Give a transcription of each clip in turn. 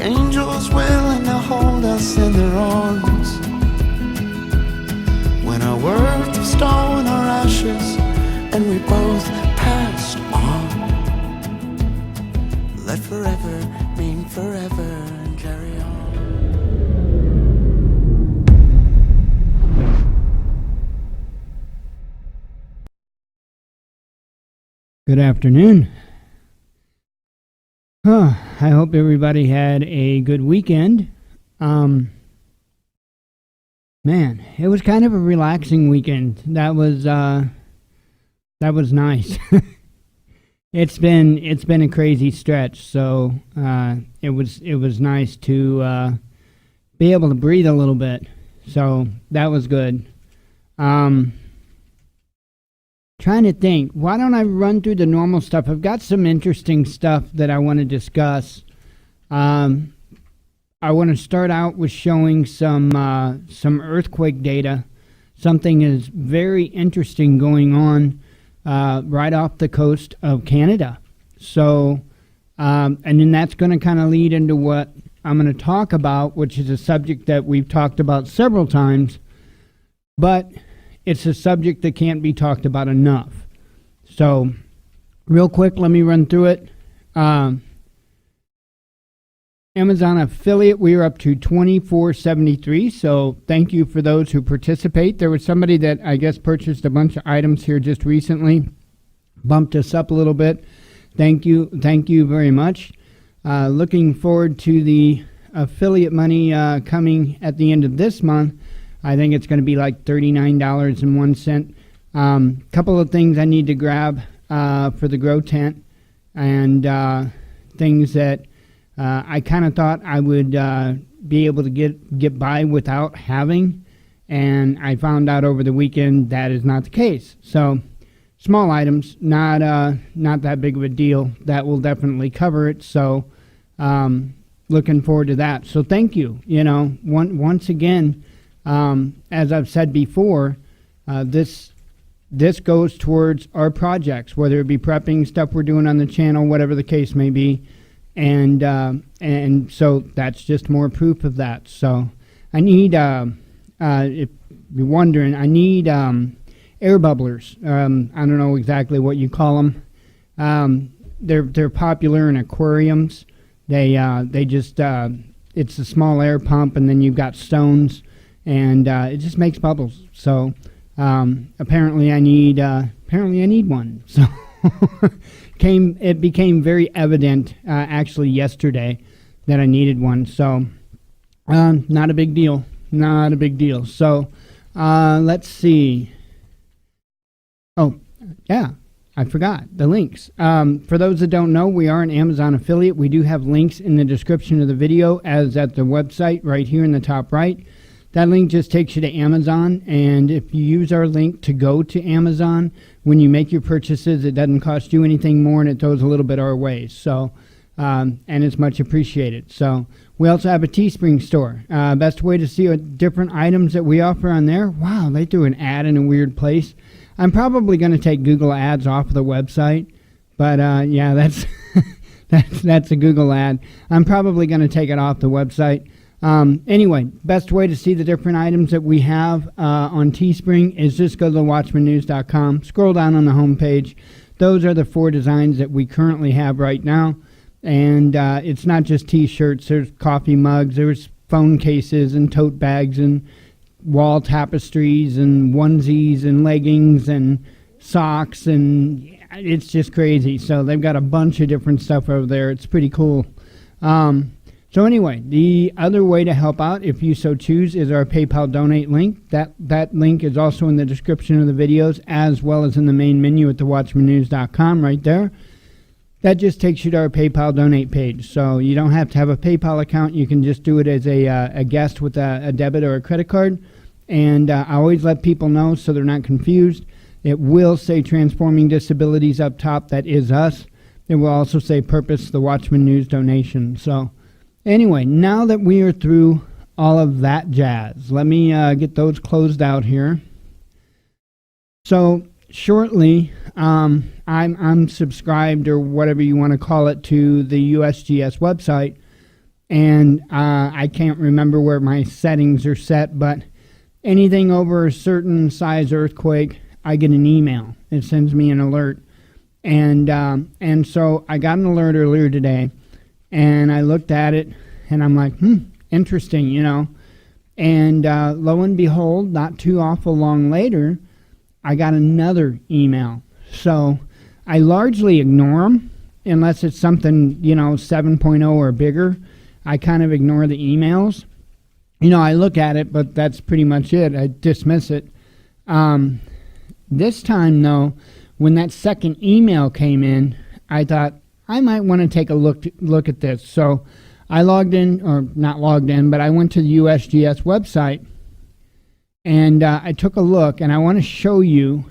angels willing to hold us in their arms. When our worth was stone, our ashes, and we both passed on. Let forever mean forever and carry on. Good afternoon. I hope everybody had a good weekend. Man, it was kind of a relaxing weekend. That was nice. It's been a crazy stretch, so it was nice to be able to breathe a little bit. So that was good. Trying to think, why don't I run through the normal stuff? I've got some interesting stuff that I want to discuss. I want to start out with showing some earthquake data. Something is very interesting going on right off the coast of Canada. So, and then that's going to kind of lead into what I'm going to talk about, which is a subject that we've talked about several times, but it's a subject that can't be talked about enough. So, real quick, let me run through it. Amazon affiliate, we are up to 2473. So, thank you for those who participate. There was somebody that I guess purchased a bunch of items here just recently, bumped us up a little bit. Thank you very much. Looking forward to the affiliate money coming at the end of this month. I think it's going to be like $39.01. Couple of things I need to grab for the grow tent, and things that I kind of thought I would be able to get by without having, and I found out over the weekend that is not the case. So small items, not that big of a deal. That will definitely cover it. So looking forward to that. So thank you. Once again. As I've said before, this goes towards our projects, whether it be prepping, stuff we're doing on the channel, whatever the case may be, and so that's just more proof of that. So I need, if you're wondering, I need air bubblers. I don't know exactly what you call them. They're popular in aquariums. They just it's a small air pump, and then you've got stones. And it just makes bubbles. So apparently I need one. So it became very evident actually yesterday that I needed one. So not a big deal. Not a big deal. So let's see. Oh yeah, I forgot the links. For those that don't know, we are an Amazon affiliate. We do have links in the description of the video, as at the website right here in the top right. That link just takes you to Amazon, and if you use our link to go to Amazon, when you make your purchases, it doesn't cost you anything more, and it goes a little bit our way. So, and it's much appreciated. So, we also have a Teespring store. Best way to see different items that we offer on there. Wow, they threw an ad in a weird place. I'm probably going to take Google Ads off of the website, but yeah, that's that's a Google ad. I'm probably going to take it off the website. Anyway, best way to see the different items that we have on Teespring is just go to watchmannews.com, scroll down on the home page. Those are the 4 designs that we currently have right now. And it's not just t-shirts, there's coffee mugs, there's phone cases and tote bags and wall tapestries and onesies and leggings and socks, and it's just crazy. So they've got a bunch of different stuff over there. It's pretty cool. So anyway, the other way to help out, if you so choose, is our PayPal donate link. That link is also in the description of the videos, as well as in the main menu at thewatchmannews.com right there. That just takes you to our PayPal donate page. So you don't have to have a PayPal account. You can just do it as a guest with a debit or a credit card. And I always let people know so they're not confused. It will say Transforming Disabilities up top. That is us. It will also say Purpose, the Watchman News donation. So anyway, now that we are through all of that jazz, let me get those closed out here. So shortly, I'm subscribed, or whatever you want to call it, to the USGS website, and I can't remember where my settings are set, but anything over a certain size earthquake, I get an email. It sends me an alert. And so I got an alert earlier today, and I looked at it, and I'm like, interesting, And lo and behold, not too awful long later, I got another email. So I largely ignore them unless it's something, 7.0 or bigger. I kind of ignore the emails. I look at it, but that's pretty much it. I dismiss it. This time, though, when that second email came in, I thought I might want to take a look at this. So I logged in, or not logged in, but I went to the USGS website, and I took a look, and I want to show you.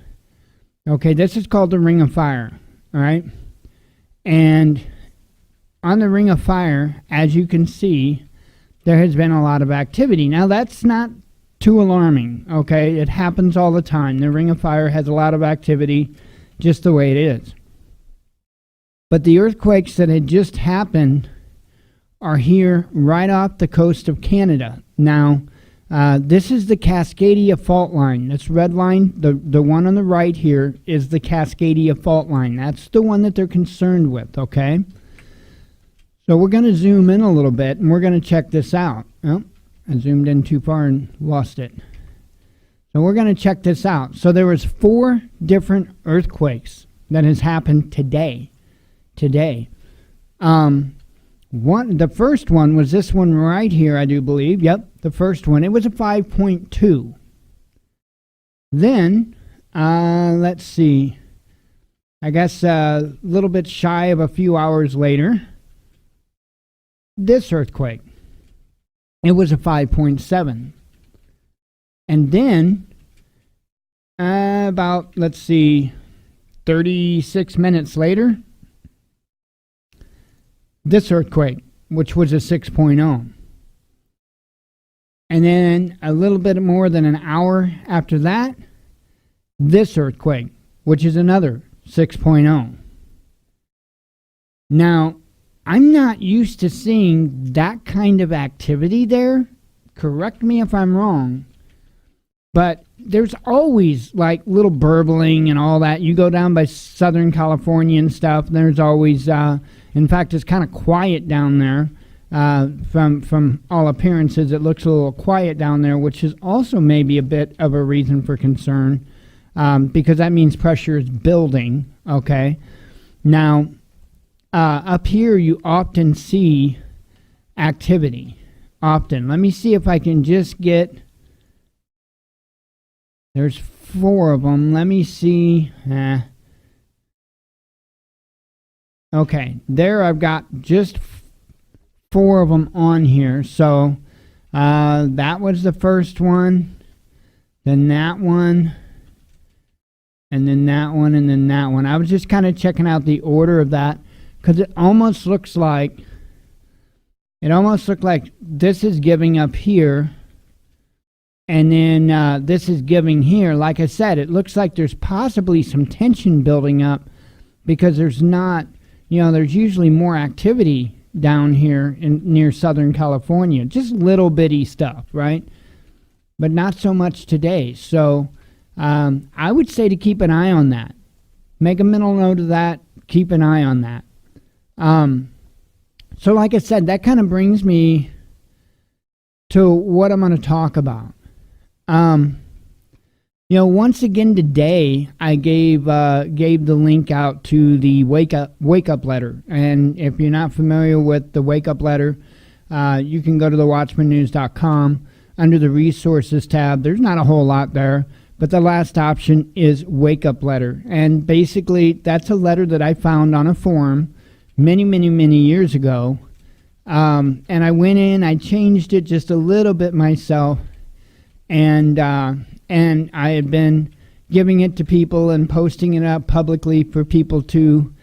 Okay, this is called the Ring of Fire, all right? And on the Ring of Fire, as you can see, there has been a lot of activity. Now, that's not too alarming, okay? It happens all the time. The Ring of Fire has a lot of activity, just the way it is. But the earthquakes that had just happened are here right off the coast of Canada. Now, this is the Cascadia fault line. This red line, the one on the right here, is the Cascadia fault line. That's the one that they're concerned with, okay? So we're going to zoom in a little bit, and we're going to check this out. Oh, I zoomed in too far and lost it. So we're going to check this out. So there was 4 different earthquakes that has happened today. The first one was this one right here, I do believe. Yep, the first one. It was a 5.2. Then, let's see. I guess a little bit shy of a few hours later, this earthquake. It was a 5.7. And then, about, let's see, 36 minutes later, this earthquake, which was a 6.0. And then a little bit more than an hour after that, this earthquake, which is another 6.0. Now, I'm not used to seeing that kind of activity there. Correct me if I'm wrong. But there's always like little burbling and all that. You go down by Southern California and stuff, and there's always, in fact, it's kind of quiet down there. From all appearances, it looks a little quiet down there, which is also maybe a bit of a reason for concern, because that means pressure is building, okay? Now, up here, you often see activity. Often. Let me see if I can just get... There's 4 of them. Let me see. Okay, there I've got just 4 of them on here. So that was the first one, then that one, and then that one, and then that one. I was just kind of checking out the order of that, because it almost looked like this is giving up here, and then this is giving here. Like I said, it looks like there's possibly some tension building up, because there's not, there's usually more activity down here near Southern California. Just little bitty stuff, right? But not so much today. So I would say to keep an eye on that. Make a mental note of that. Keep an eye on that. So like I said, that kind of brings me to what I'm going to talk about. Once again today, I gave the link out to the wake up letter. And if you're not familiar with the wake up letter, you can go to the watchmannews.com under the resources tab. There's not a whole lot there, but the last option is wake up letter. And basically, that's a letter that I found on a forum many years ago. And I went in, I changed it just a little bit myself, and I had been giving it to people and posting it up publicly for people to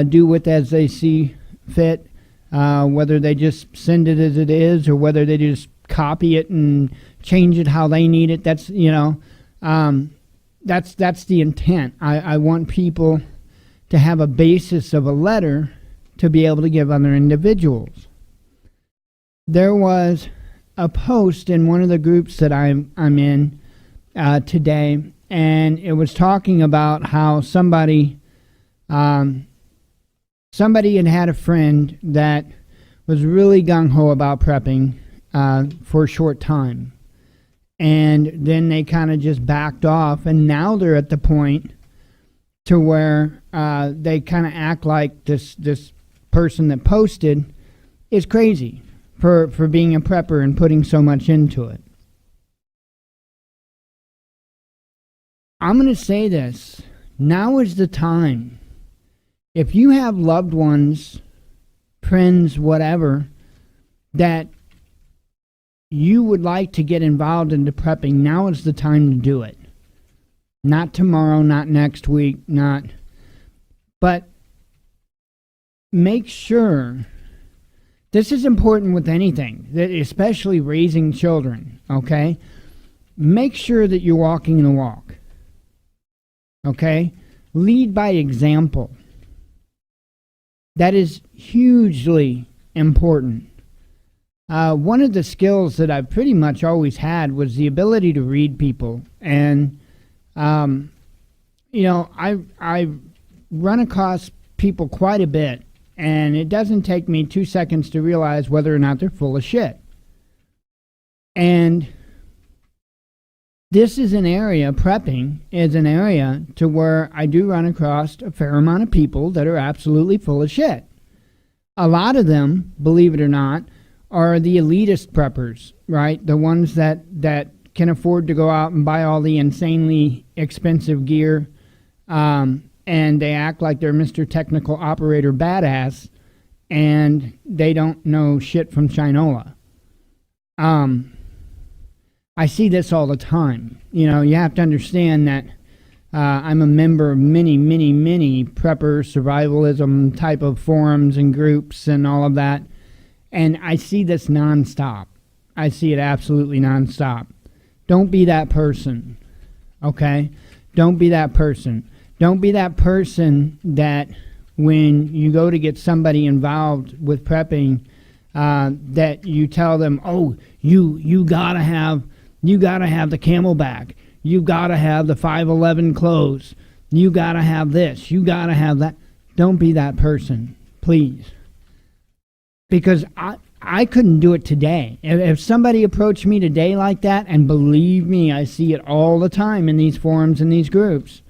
do with as they see fit, whether they just send it as it is or whether they just copy it and change it how they need it. That's that's the intent. I want people to have a basis of a letter to be able to give other individuals. there was a post in one of the groups that I'm in today, and it was talking about how somebody had a friend that was really gung-ho about prepping for a short time. And then they kind of just backed off, and now they're at the point to where they kind of act like this person that posted is crazy for being a prepper and putting so much into it. I'm going to say this. Now is the time. If you have loved ones, friends, whatever, that you would like to get involved into prepping, now is the time to do it. Not tomorrow, not next week, but make sure, this is important with anything, especially raising children, okay? Make sure that you're walking the walk, okay? Lead by example. That is hugely important. One of the skills that I've pretty much always had was the ability to read people. And, I've run across people quite a bit, and it doesn't take me 2 seconds to realize whether or not they're full of shit. And this is an area, prepping is an area to where I do run across a fair amount of people that are absolutely full of shit. A lot of them, believe it or not, are the elitist preppers, right? The ones that can afford to go out and buy all the insanely expensive gear, and they act like they're Mr. Technical Operator Badass, and they don't know shit from Chinola. I see this all the time. You have to understand that I'm a member of many prepper survivalism type of forums and groups and all of that. And I see this nonstop. I see it absolutely nonstop. Don't be that person, okay? Don't be that person. Don't be that person that when you go to get somebody involved with prepping, that you tell them, oh, you gotta have the Camelback. You gotta have the 511 clothes. You gotta have this. You gotta have that. Don't be that person, please. Because I couldn't do it today. If somebody approached me today like that, and believe me, I see it all the time in these forums and these groups,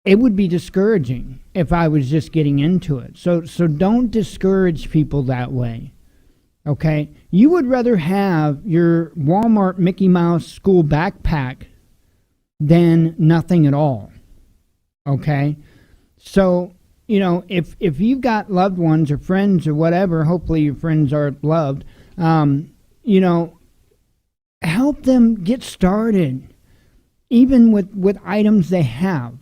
it would be discouraging if I was just getting into it. So don't discourage people that way, okay? You would rather have your Walmart Mickey Mouse school backpack than nothing at all, okay? So if you've got loved ones or friends or whatever, hopefully your friends are loved, help them get started, even with items they have,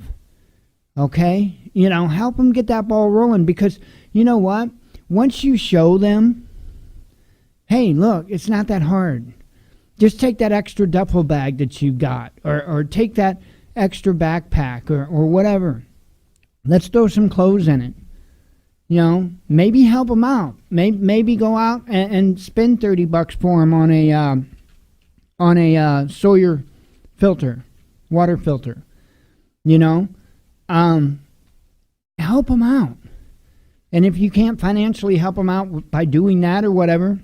okay? Help them get that ball rolling, because you know what? Once you show them, hey, look, it's not that hard. Just take that extra duffel bag that you got, or take that extra backpack or whatever. Let's throw some clothes in it. Maybe help them out. Maybe go out and spend $30 for them on a Sawyer filter, water filter. Help them out. And if you can't financially help them out by doing that or whatever,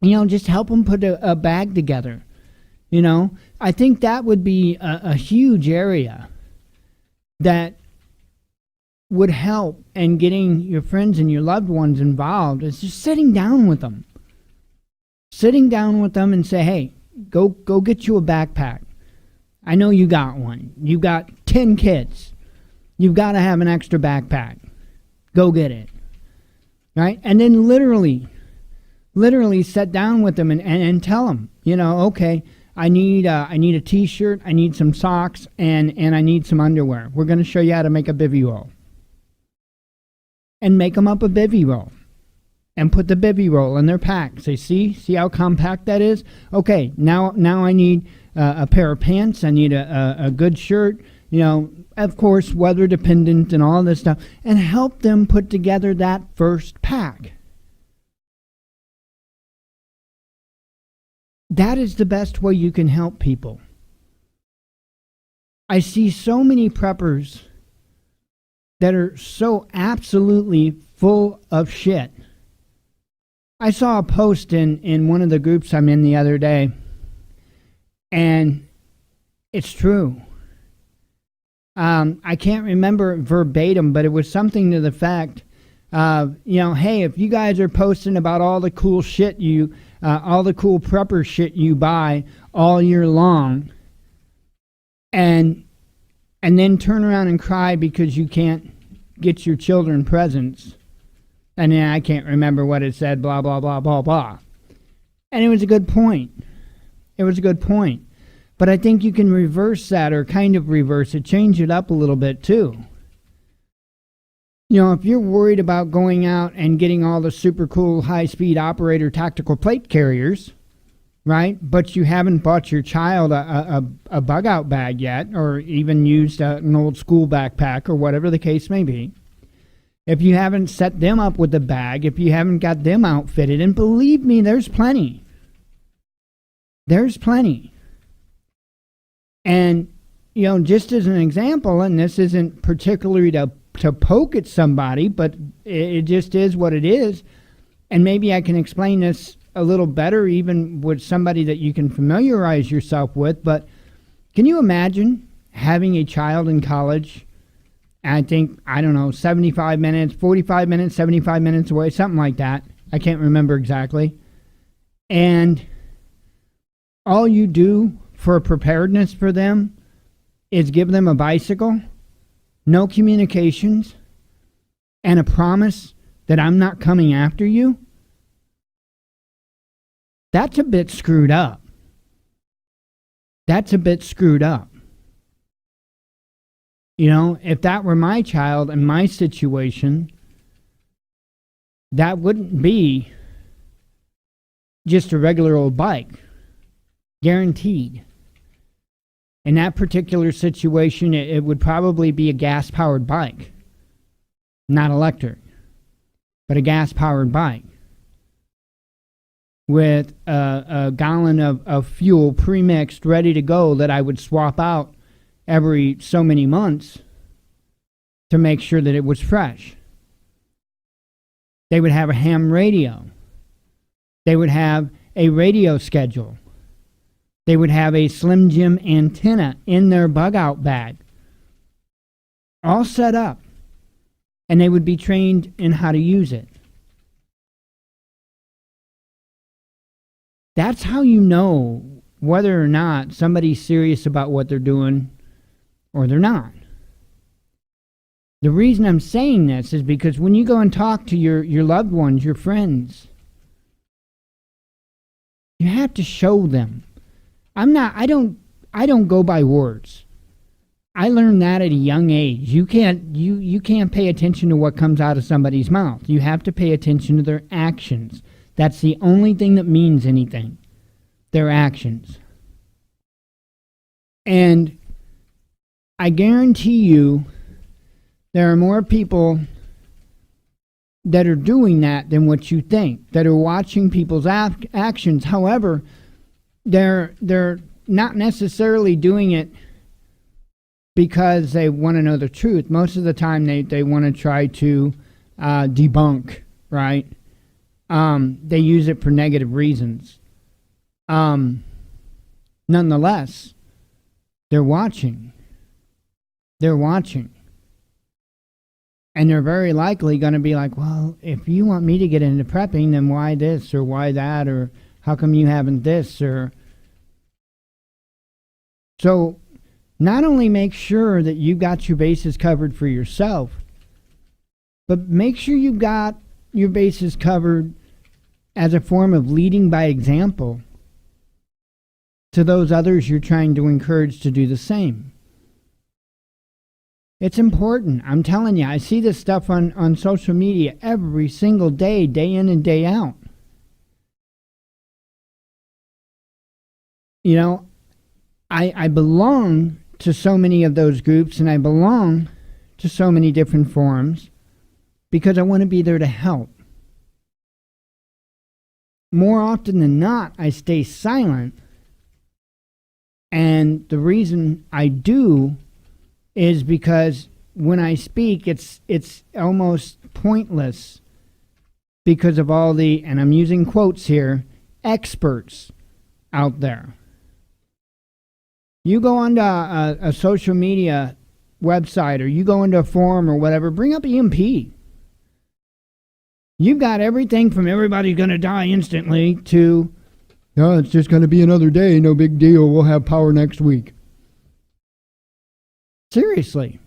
just help them put a bag together. I think that would be a huge area that would help in getting your friends and your loved ones involved. Is just sitting down with them and say, hey, go get you a backpack. I know you got one. You got 10 kids. You've got to have an extra backpack. Go get it, right? And then literally sit down with them and tell them, okay, I need a t-shirt, I need some socks, and I need some underwear. We're going to show you how to make a bivvy roll. And make them up a bivvy roll. And put the bivvy roll in their pack. Say, see how compact that is? Okay, now I need a pair of pants. I need a good shirt. Of course, weather dependent and all this stuff. And help them put together that first pack. That is the best way you can help people. I see so many preppers that are so absolutely full of shit. I saw a post in one of the groups I'm in the other day, and it's true. I can't remember verbatim, but it was something to the fact of, hey, if you guys are posting about all the cool shit all the cool prepper shit you buy all year long, and then turn around and cry because you can't get your children presents, and then I can't remember what it said, blah, blah, blah, blah, blah. And it was a good point. But I think you can reverse that, or kind of reverse it, change it up a little bit too. If you're worried about going out and getting all the super cool high-speed operator tactical plate carriers, right, but you haven't bought your child a bug-out bag yet, or even used an old school backpack, or whatever the case may be, if you haven't set them up with a bag, if you haven't got them outfitted, and believe me, there's plenty. And, just as an example, and this isn't particularly to poke at somebody, but it just is what it is. And maybe I can explain this a little better, even with somebody that you can familiarize yourself with. But can you imagine having a child in college? I think, 75 minutes, 45 minutes, 75 minutes away, something like that. I can't remember exactly. And all you do for preparedness for them is give them a bicycle, no communications, and a promise that I'm not coming after you. That's a bit screwed up. If that were my child and my situation, that wouldn't be just a regular old bike. Guaranteed. In that particular situation, it would probably be a gas-powered bike. Not electric, but a gas-powered bike. With a gallon of fuel pre-mixed, ready to go, that I would swap out every so many months to make sure that it was fresh. They would have a ham radio. They would have a radio schedule. They would have a Slim Jim antenna in their bug-out bag. All set up. And they would be trained in how to use it. That's how you know whether or not somebody's serious about what they're doing or they're not. The reason I'm saying this is because when you go and talk to your loved ones, your friends, you have to show them. I don't go by words. I learned that at a young age. You can't pay attention to what comes out of somebody's mouth. You have to pay attention to their actions. That's the only thing that means anything. Their actions. And I guarantee you there are more people that are doing that than what you think, that are watching people's actions. However, they're not necessarily doing it because they want to know the truth. Most of the time they want to try to debunk, right? They use it for negative reasons. Nonetheless, they're watching. And they're very likely going to be like, well, if you want me to get into prepping, then why this or why that, or how come you haven't this? Or so not only make sure that you got your bases covered for yourself, but make sure you got your bases covered as a form of leading by example to those others you're trying to encourage to do the same. It's important. I'm telling you, I see this stuff on social media every single day, day in and day out. You know, I belong to so many of those groups, and I belong to so many different forums because I want to be there to help. more often than not, I stay silent. And the reason I do is because when I speak, it's almost pointless because of all the, and I'm using quotes here, experts out there. You go onto a social media website, or you go into a forum or whatever, bring up EMP. You've got everything from everybody's going to die instantly to, oh, it's just going to be another day, no big deal, we'll have power next week. Seriously.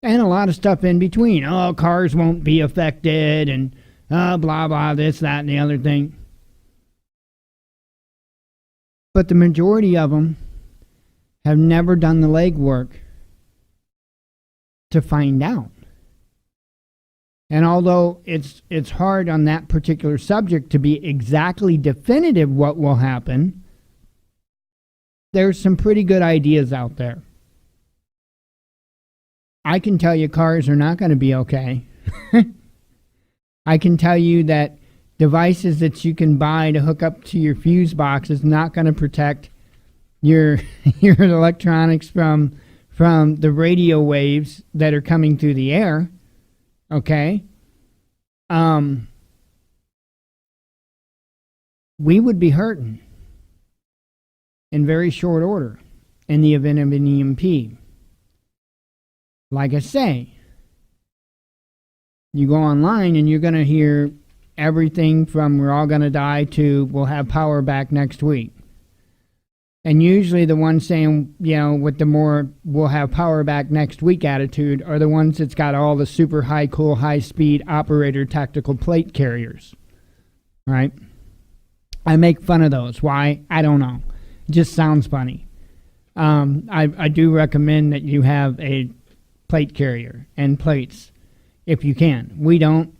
And a lot of stuff in between. Oh, cars won't be affected, and blah, blah, this, that, and the other thing. But the majority of them have never done the legwork to find out. And although it's hard on that particular subject to be exactly definitive what will happen, there's some pretty good ideas out there. I can tell you cars are not going to be okay. I can tell you that devices that you can buy to hook up to your fuse box is not going to protect your electronics from the radio waves that are coming through the air. Okay? We would be hurting in very short order in the event of an EMP. Like I say, you go online and you're going to hear everything from we're all going to die to we'll have power back next week. And usually the ones saying, with the more we'll have power back next week attitude are the ones that's got all the super high, cool, high-speed operator tactical plate carriers. Right? I make fun of those. Why? I don't know. It just sounds funny. I do recommend that you have a plate carrier and plates if you can. We don't.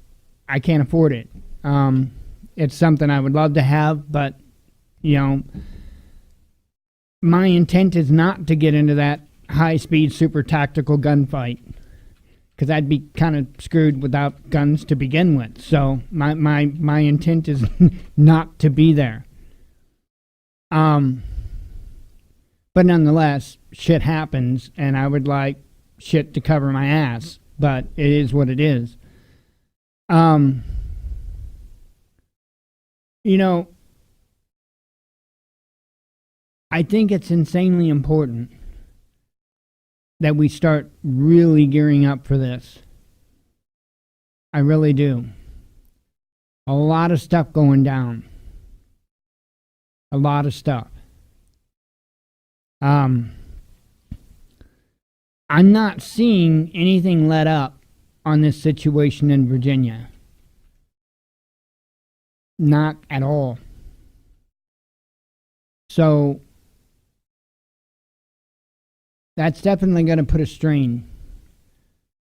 I can't afford it. It's something I would love to have, but, my intent is not to get into that high-speed, super tactical gunfight, because I'd be kind of screwed without guns to begin with. So my intent is not to be there. But nonetheless, shit happens, and I would like shit to cover my ass, but it is what it is. I think it's insanely important that we start really gearing up for this. I really do. A lot of stuff going down. A lot of stuff. I'm not seeing anything let up on this situation in Virginia. Not at all. So that's definitely going to put a strain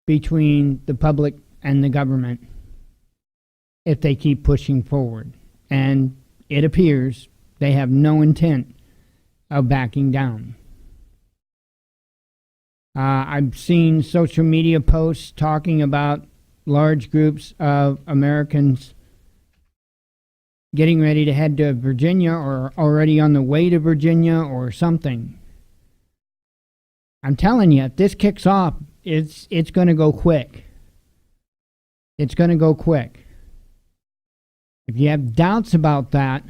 between the public and the government if they keep pushing forward. And it appears they have no intent of backing down. I've seen social media posts talking about large groups of Americans getting ready to head to Virginia or already on the way to Virginia or something. I'm telling you, if this kicks off, it's going to go quick. It's going to go quick. If you have doubts about that,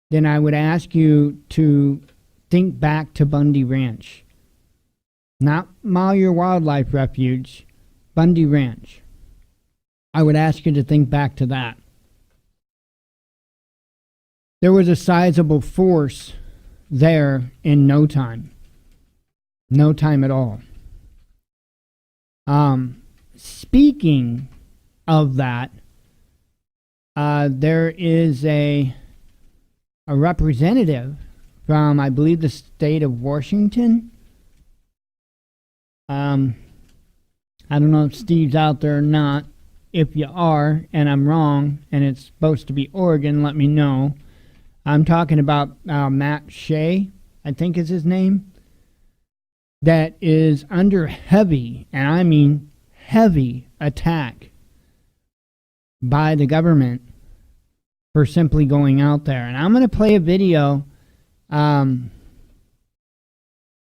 then I would ask you to think back to Bundy Ranch. Not Malheur Wildlife Refuge, Bundy Ranch. I would ask you to think back to that. There was a sizable force there in no time. No time at all. Speaking of that, there is a representative from, I believe, the state of Washington. I don't know if Steve's out there or not. If you are, and I'm wrong, and it's supposed to be Oregon, let me know. I'm talking about Matt Shea, I think is his name, that is under heavy, and I mean heavy, attack by the government for simply going out there. And I'm going to play a video. I'm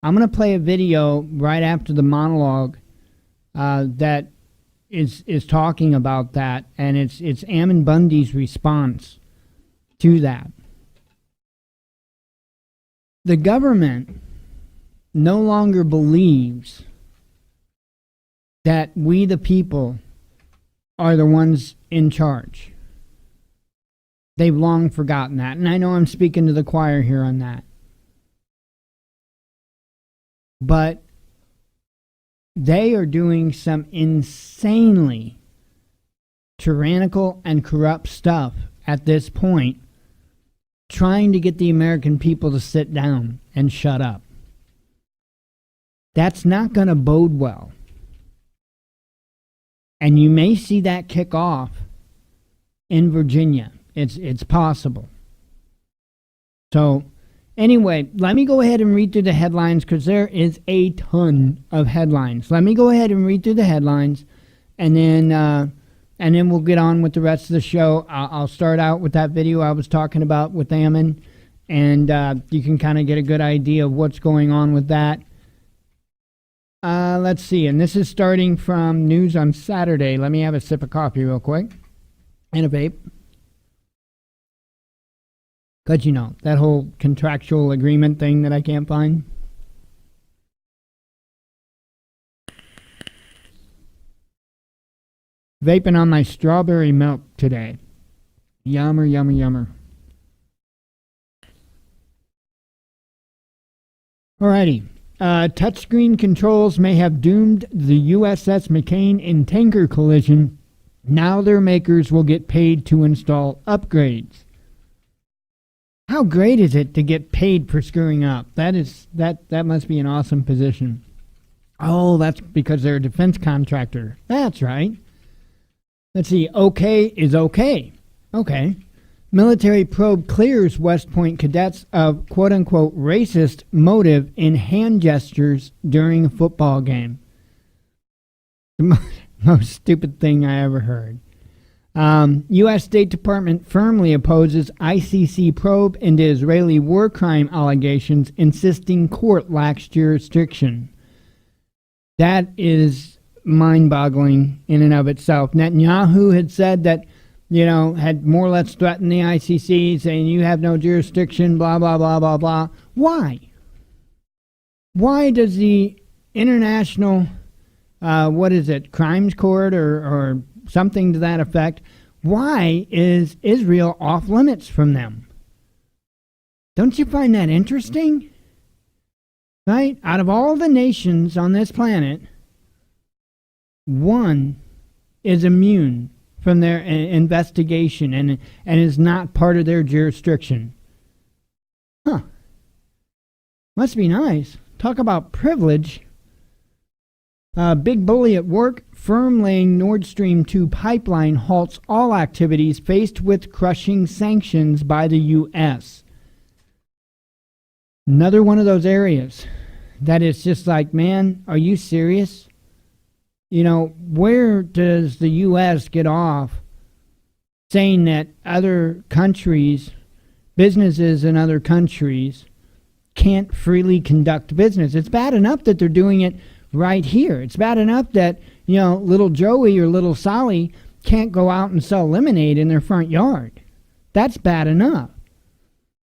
going to play a video right after the monologue that is talking about that, and it's Ammon Bundy's response to that. The government no longer believes that we, the people, are the ones in charge. They've long forgotten that, and I know I'm speaking to the choir here on that. But they are doing some insanely tyrannical and corrupt stuff at this point, trying to get the American people to sit down and shut up. That's not going to bode well. And you may see that kick off in Virginia. It's possible. So, anyway, let me go ahead and read through the headlines, because there is a ton of headlines. Let me go ahead and read through the headlines, and then we'll get on with the rest of the show. I'll start out with that video I was talking about with Ammon, and you can kind of get a good idea of what's going on with that. Let's see, and this is starting from News on Saturday. Let me have a sip of coffee real quick, and a vape. Because, you know, that whole contractual agreement thing that I can't find. Vaping on my strawberry milk today. Yummer, yummer, yummer. Alrighty. Touchscreen controls may have doomed the USS McCain in tanker collision. Now their makers will get paid to install upgrades. How great is it to get paid for screwing up? That must be an awesome position. Oh, that's because they're a defense contractor. That's right. Let's see. Okay is okay. Okay. Military probe clears West Point cadets of quote-unquote racist motive in hand gestures during a football game. The most stupid thing I ever heard. U.S. State Department firmly opposes ICC probe into Israeli war crime allegations, insisting court lacks jurisdiction. That is mind-boggling in and of itself. Netanyahu had said that, you know, had more or less threatened the ICC, saying you have no jurisdiction, blah, blah, blah, blah, blah. Why? Why does the International, Crimes Court or something to that effect, why is Israel off limits from them? Don't you find that interesting? Right? Out of all the nations on this planet, one is immune from their investigation and is not part of their jurisdiction. Huh. Must be nice. Talk about privilege. Big bully at work. Firm laying Nord Stream 2 pipeline halts all activities faced with crushing sanctions by the U.S. Another one of those areas that is just like, man, are you serious? You know, where does the U.S. get off saying that other countries, businesses in other countries, can't freely conduct business? It's bad enough that they're doing it right here. It's bad enough that, you know, little Joey or little Sally can't go out and sell lemonade in their front yard. That's bad enough.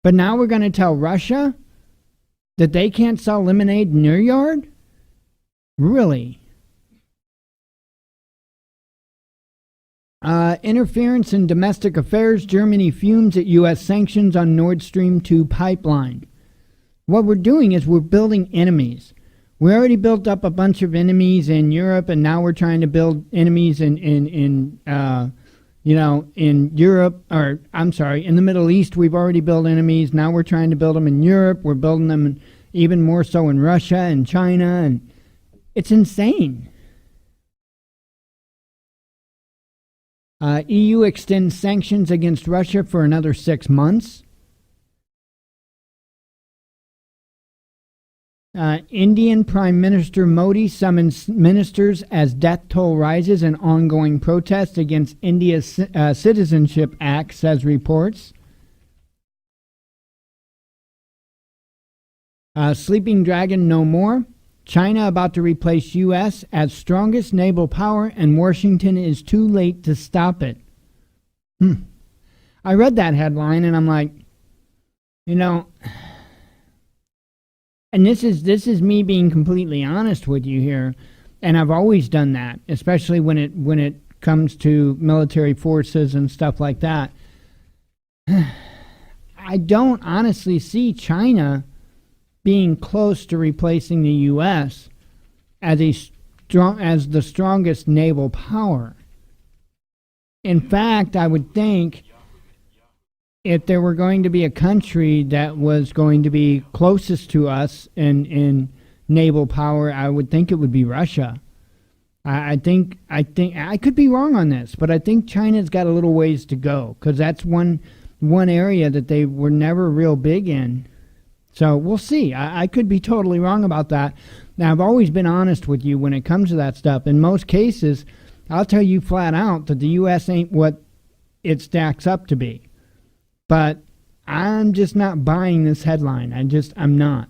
But now we're going to tell Russia that they can't sell lemonade in their yard? Really? Interference in domestic affairs. Germany fumes at U.S. sanctions on Nord Stream 2 pipeline. What we're doing is we're building enemies. We already built up a bunch of enemies in Europe, and now we're trying to build enemies in Europe, or I'm sorry, in the Middle East. We've already built enemies. Now we're trying to build them in Europe. We're building them even more so in Russia and China, and it's insane. EU extends sanctions against Russia for another 6 months. Indian Prime Minister Modi summons ministers as death toll rises in ongoing protests against India's Citizenship Act, says reports. Sleeping Dragon no more. China about to replace U.S. as strongest naval power, and Washington is too late to stop it. I read that headline and I'm like, and this is me being completely honest with you here, and I've always done that, especially when it comes to military forces and stuff like that. I don't honestly see China being close to replacing the U.S. as the strongest naval power. In fact, I would think if there were going to be a country that was going to be closest to us in naval power, I would think it would be Russia. I think I could be wrong on this, but I think China's got a little ways to go, because that's one area that they were never real big in. So we'll see. I could be totally wrong about that. Now, I've always been honest with you when it comes to that stuff. In most cases, I'll tell you flat out that the U.S. ain't what it stacks up to be. But I'm just not buying this headline. I'm not.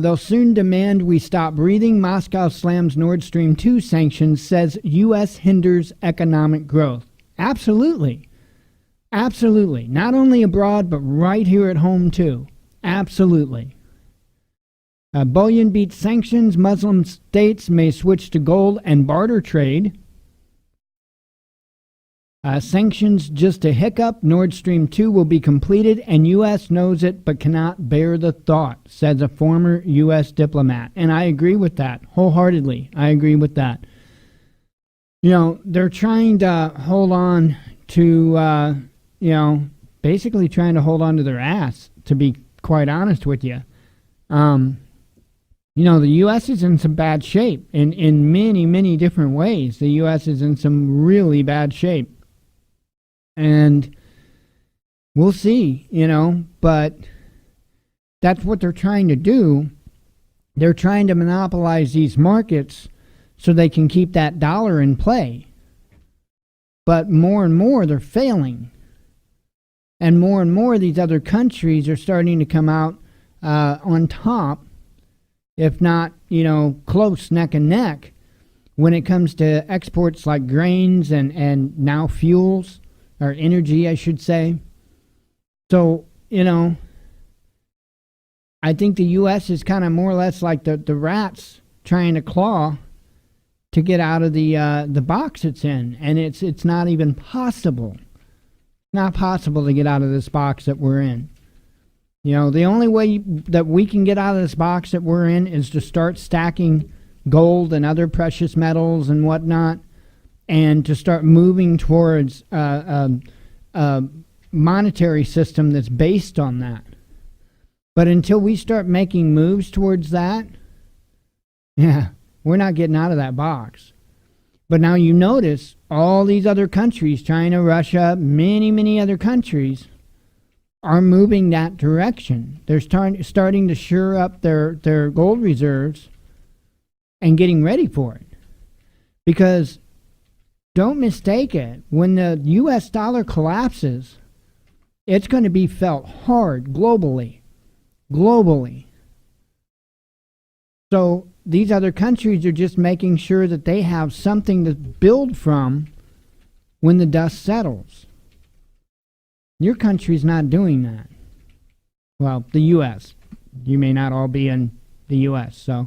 They'll soon demand we stop breathing. Moscow slams Nord Stream 2 sanctions, says U.S. hinders economic growth. Absolutely. Absolutely. Not only abroad, but right here at home, too. Absolutely. Bullion beats sanctions. Muslim states may switch to gold and barter trade. Sanctions just a hiccup. Nord Stream 2 will be completed, and U.S. knows it but cannot bear the thought, says a former U.S. diplomat. And I agree with that wholeheartedly. I agree with that. They're trying to hold on to, basically trying to hold on to their ass, to be quite honest with you. The U.S. is in some bad shape in many, many different ways. The U.S. is in some really bad shape. And we'll see, but that's what they're trying to do. They're trying to monopolize these markets so they can keep that dollar in play. But more and more, they're failing. And more these other countries are starting to come out on top, if not, close neck and neck, when it comes to exports like grains and now fuels. Or energy, I should say. So, I think the U.S. is kind of more or less like the rats trying to claw to get out of the box it's in. And it's not even possible. Not possible to get out of this box that we're in. The only way that we can get out of this box that we're in is to start stacking gold and other precious metals and whatnot, and to start moving towards a monetary system that's based on that. But until we start making moves towards that, we're not getting out of that box. But now you notice all these other countries, China, Russia, many, many other countries, are moving that direction. They're starting to shore up their gold reserves and getting ready for it. Because don't mistake it, when the U.S. dollar collapses, it's going to be felt hard globally. So these other countries are just making sure that they have something to build from when the dust settles. Your country's not doing that. Well, the U.S. You may not all be in the U.S., so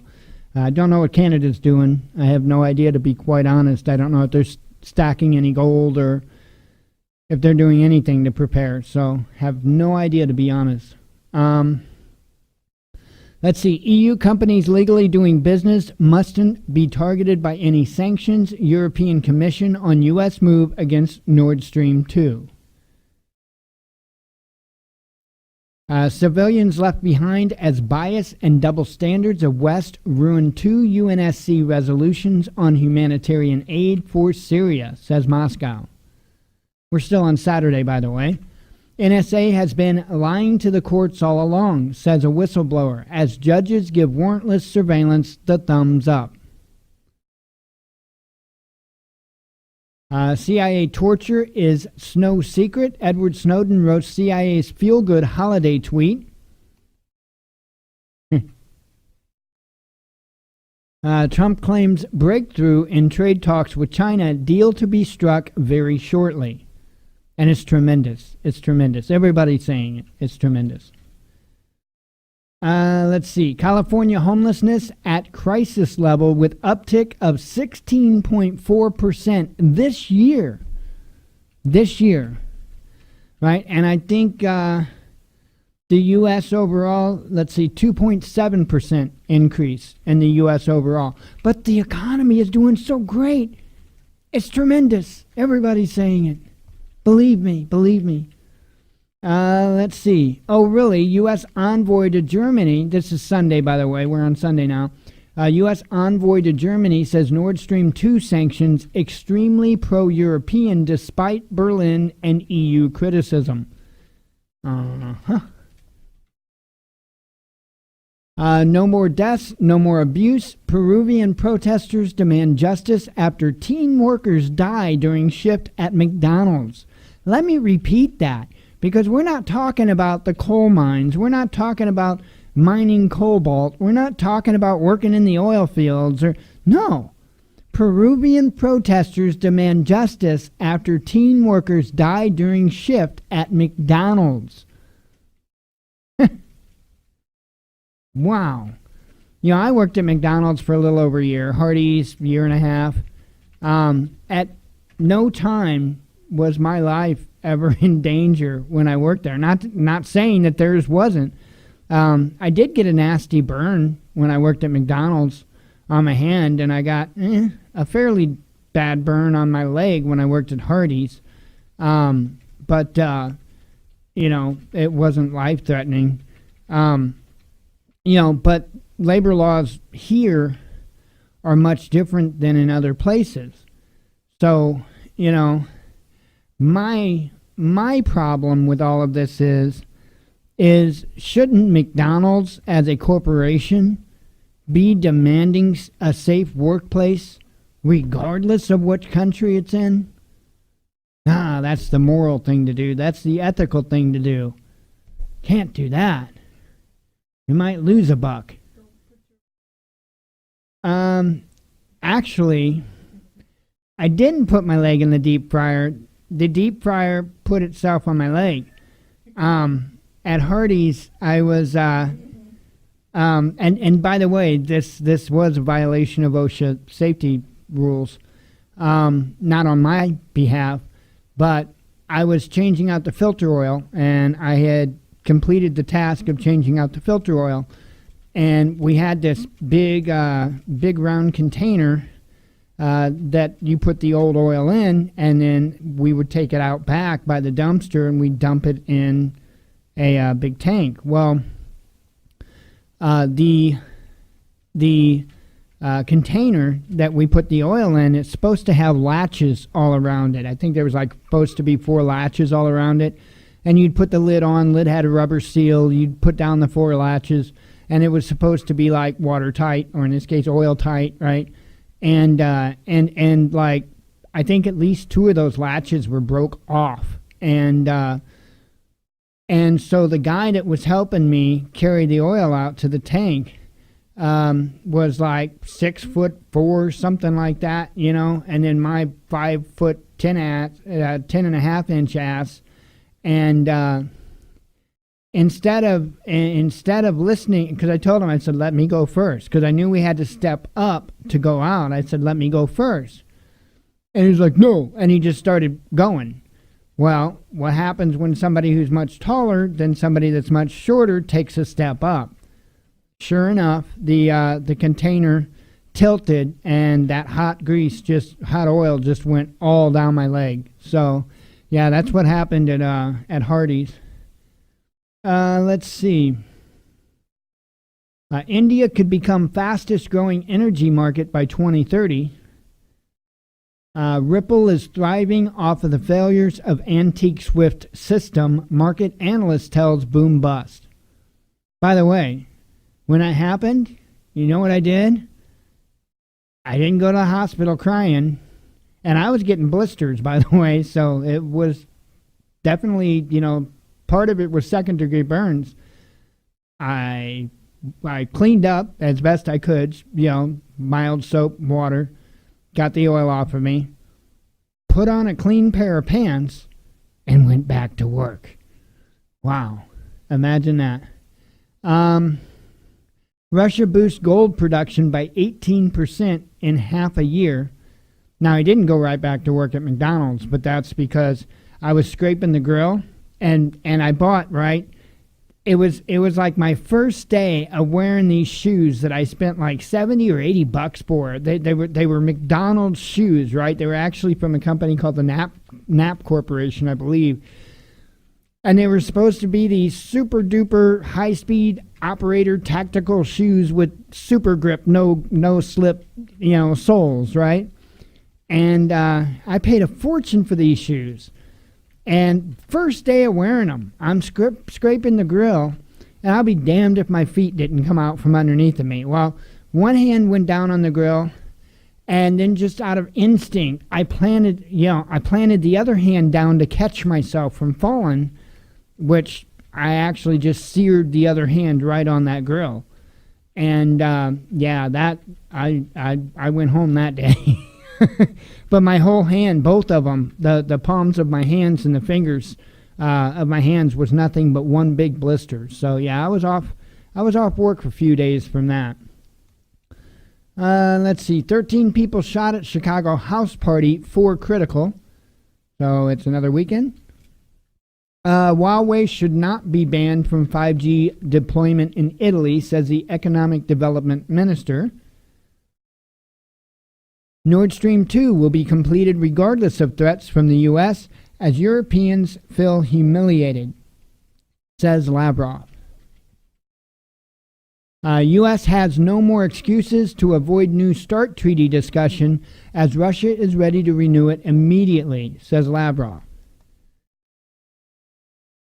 I don't know what Canada's doing. I have no idea, to be quite honest. I don't know if they're stacking any gold or if they're doing anything to prepare. So have no idea, to be honest. Let's see. EU companies legally doing business mustn't be targeted by any sanctions. European Commission on U.S. move against Nord Stream 2. Civilians left behind as bias and double standards of West ruin 2 UNSC resolutions on humanitarian aid for Syria, says Moscow. We're still on Saturday, by the way. NSA has been lying to the courts all along, says a whistleblower, as judges give warrantless surveillance the thumbs up. CIA torture is no secret. Edward Snowden wrote CIA's feel-good holiday tweet. Trump claims breakthrough in trade talks with China, deal to be struck very shortly. And it's tremendous. It's tremendous. Everybody's saying it. It's tremendous. Let's see. California homelessness at crisis level with uptick of 16.4% this year. This year. Right? And I think the U.S. overall, let's see, 2.7% increase in the U.S. overall. But the economy is doing so great. It's tremendous. Everybody's saying it. Believe me. Believe me. Let's see. Oh, really? U.S. envoy to Germany. This is Sunday, by the way. We're on Sunday now. U.S. envoy to Germany says Nord Stream 2 sanctions extremely pro-European despite Berlin and EU criticism. No more deaths, no more abuse. Peruvian protesters demand justice after teen workers die during shift at McDonald's. Let me repeat that. Because we're not talking about the coal mines. We're not talking about mining cobalt. We're not talking about working in the oil fields. No. Peruvian protesters demand justice after teen workers died during shift at McDonald's. Wow. You know, I worked at McDonald's for a little over a year. Hardee's, year and a half. At no time was my life ever in danger when I worked there. Not saying that theirs wasn't. I did get a nasty burn when I worked at McDonald's on my hand, and I got a fairly bad burn on my leg when I worked at Hardee's. But you know, it wasn't life-threatening. You know, but labor laws here are much different than in other places. So, you know, my problem with all of this is shouldn't McDonald's as a corporation be demanding a safe workplace regardless of which country it's in? That's the moral thing to do. That's the ethical thing to do. Can't do that. You might lose a buck. Actually, I didn't put my leg in the deep fryer. The deep fryer put itself on my leg. At Hardee's, I was, and by the way, this was a violation of OSHA safety rules, not on my behalf, but I was changing out the filter oil, and I had completed the task of changing out the filter oil, and we had this big round container that you put the old oil in, and then we would take it out back by the dumpster and we'd dump it in a big tank. Well, the container that we put the oil in, it's supposed to have latches all around it. I think there was like supposed to be 4 latches all around it, and you'd put the lid on. Lid had a rubber seal. You'd put down the 4 latches, and it was supposed to be like watertight, or in this case oil tight, right? And like, I think at least 2 of those latches were broke off. And so the guy that was helping me carry the oil out to the tank was like 6'4", something like that, you know, and then my 5'10" 10.5 inch ass. And instead of listening, because I told him, I said, let me go first, because I knew we had to step up to go out. I said, let me go first. And he's like, no. And he just started going. Well, what happens when somebody who's much taller than somebody that's much shorter takes a step up? Sure enough, the container tilted, and that hot oil just went all down my leg. So, yeah, that's what happened at Hardee's. Let's see. India could become fastest growing energy market by 2030. Ripple is thriving off of the failures of antique Swift system, market analyst tells boom bust. By the way, when it happened, you know what I did? I didn't go to the hospital crying, and I was getting blisters, by the way, so it was definitely, part of it was second-degree burns. I cleaned up as best I could, mild soap, water, got the oil off of me, put on a clean pair of pants, and went back to work. Wow. Imagine that. Russia boosts gold production by 18% in half a year. Now, I didn't go right back to work at McDonald's, but that's because I was scraping the grill, and I bought, right? It was like my first day of wearing these shoes that I spent like $70 or $80 for. They were McDonald's shoes, right? They were actually from a company called the Knapp Corporation, I believe. And they were supposed to be these super duper high speed operator tactical shoes with super grip, no slip, soles, right? And I paid a fortune for these shoes. And first day of wearing them, I'm scraping the grill, and I'll be damned if my feet didn't come out from underneath of me. Well, one hand went down on the grill, and then just out of instinct, I planted the other hand down to catch myself from falling, which I actually just seared the other hand right on that grill. And that I went home that day. But my whole hand, both of them, the palms of my hands and the fingers of my hands was nothing but one big blister. So yeah, I was off work for a few days from that. Let's see, 13 people shot at Chicago house party, 4 critical. So it's another weekend. Huawei should not be banned from 5G deployment in Italy, says the economic development minister. Nord Stream 2 will be completed regardless of threats from the U.S. as Europeans feel humiliated, says Lavrov. U.S. has no more excuses to avoid New START treaty discussion as Russia is ready to renew it immediately, says Lavrov.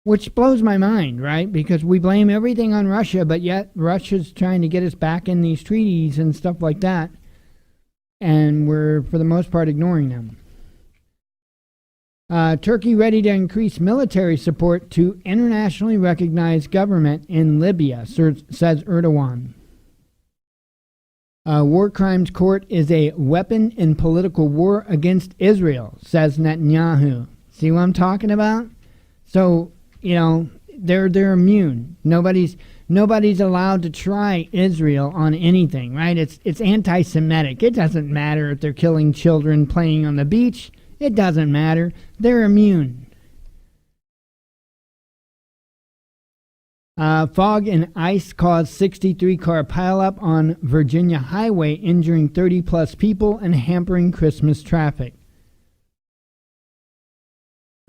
Which blows my mind, right? Because we blame everything on Russia, but yet Russia's trying to get us back in these treaties and stuff like that. And we're, for the most part, ignoring them. Turkey ready to increase military support to internationally recognized government in Libya, says Erdogan. War crimes court is a weapon in political war against Israel, says Netanyahu. See what I'm talking about? So, they're immune. Nobody's allowed to try Israel on anything, right? It's anti-Semitic. It doesn't matter if they're killing children playing on the beach. It doesn't matter. They're immune. Fog and ice caused 63-car pileup on Virginia highway, injuring 30-plus people and hampering Christmas traffic.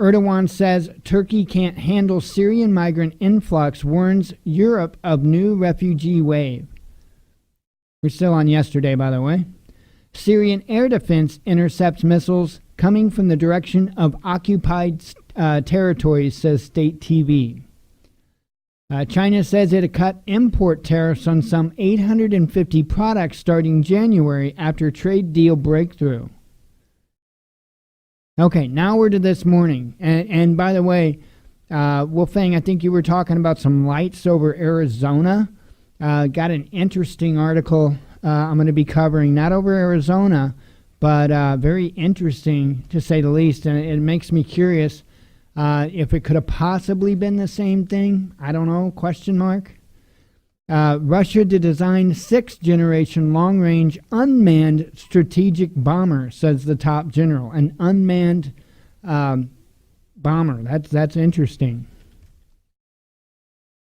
Erdogan says Turkey can't handle Syrian migrant influx, warns Europe of new refugee wave. We're still on yesterday, by the way. Syrian air defense intercepts missiles coming from the direction of occupied territories, says state TV. China says it cut import tariffs on some 850 products starting January after trade deal breakthrough. Okay, now we're to this morning. And by the way, Wolfgang, I think you were talking about some lights over Arizona. Got an interesting article I'm going to be covering, not over Arizona, but very interesting to say the least. And it makes me curious if it could have possibly been the same thing. I don't know, question mark. Russia to design 6th-generation long-range unmanned strategic bomber, says the top general. An unmanned bomber. That's interesting.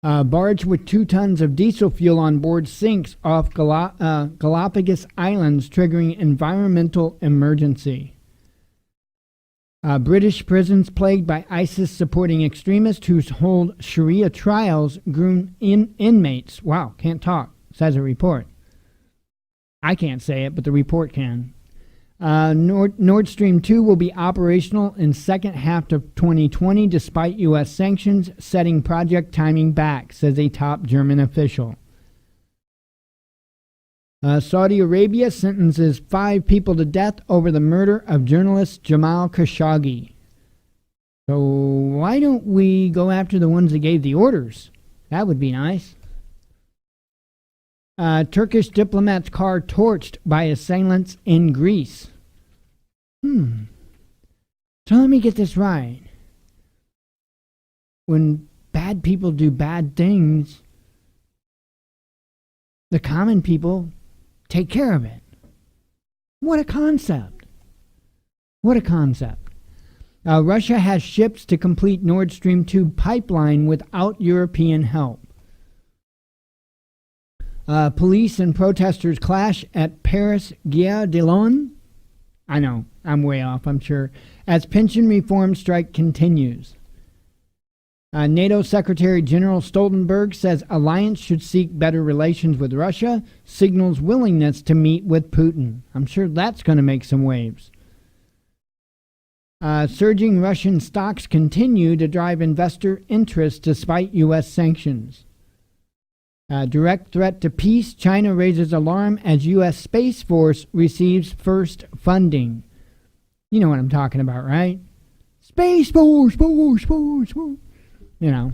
Barge with 2 tons of diesel fuel on board sinks off Galapagos Islands, triggering environmental emergency. British prisons plagued by ISIS supporting extremists who hold Sharia trials groom inmates. Wow, can't talk, says a report. I can't say it, but the report can. Nord Stream 2 will be operational in second half of 2020 despite U.S. sanctions, setting project timing back, says a top German official. Saudi Arabia sentences 5 people to death over the murder of journalist Jamal Khashoggi. So why don't we go after the ones that gave the orders? That would be nice. Turkish diplomat's car torched by assailants in Greece. So let me get this right. When bad people do bad things, the common people take care of it. What a concept. What a concept. Russia has ships to complete Nord Stream 2 pipeline without European help. Police and protesters clash at Paris Gare de Lyon. I know, I'm way off, I'm sure. As pension reform strike continues. NATO Secretary General Stoltenberg says alliance should seek better relations with Russia, signals willingness to meet with Putin. I'm sure that's going to make some waves. Surging Russian stocks continue to drive investor interest despite U.S. sanctions. Direct threat to peace, China raises alarm as U.S. Space Force receives first funding. You know what I'm talking about, right? Space Force, Force, Force, Force. You know,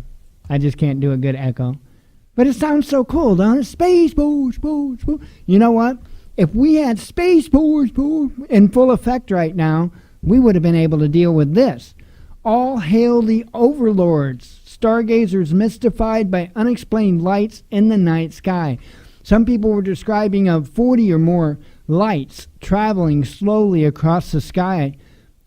I just can't do a good echo. But it sounds so cool, don't it? Space Force, Force, Force. You know what? If we had Space Force, Force in full effect right now, we would have been able to deal with this. All hail the overlords. Stargazers mystified by unexplained lights in the night sky. Some people were describing of 40 or more lights traveling slowly across the sky.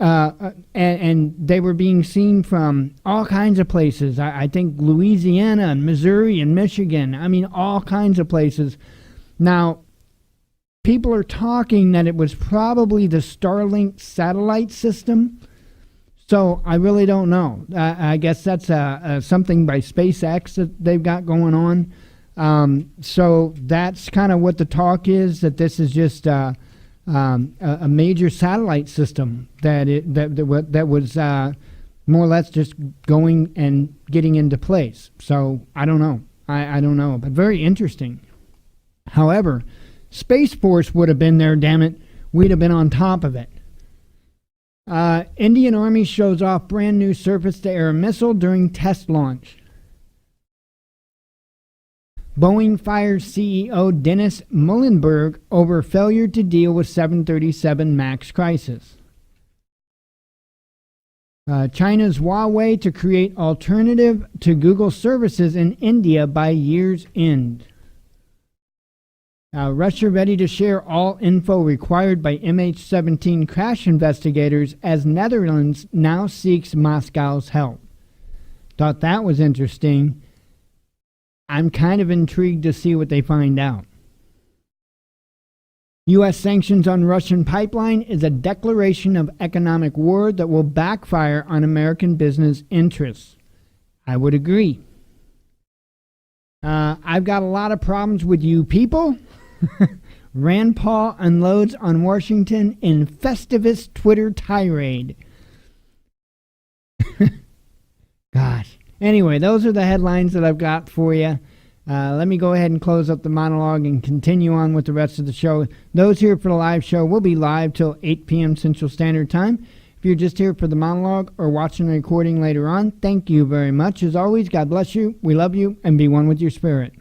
And they were being seen from all kinds of places. I think Louisiana and Missouri and Michigan. I mean, all kinds of places. Now, people are talking that it was probably the Starlink satellite system. So I really don't know. I guess that's something by SpaceX that they've got going on. So that's kind of what the talk is, that this is just a major satellite system that was more or less just going and getting into place. So I don't know. I don't know, but very interesting. However, Space Force would have been there, damn it. We'd have been on top of it. Indian Army shows off brand new surface-to-air missile during test launch. Boeing fires CEO Dennis Muilenburg over failure to deal with 737 MAX crisis. China's Huawei to create alternative to Google services in India by year's end. Russia ready to share all info required by MH17 crash investigators as Netherlands now seeks Moscow's help. Thought that was interesting. I'm kind of intrigued to see what they find out. U.S. sanctions on Russian pipeline is a declaration of economic war that will backfire on American business interests. I would agree. I've got a lot of problems with you people. Rand Paul unloads on Washington in Festivus Twitter tirade. Gosh. Anyway, those are the headlines that I've got for you. Let me go ahead and close up the monologue and continue on with the rest of the show. Those here for the live show will be live till 8 p.m. Central Standard Time. If you're just here for the monologue or watching the recording later on, thank you very much. As always, God bless you. We love you, and be one with your spirit.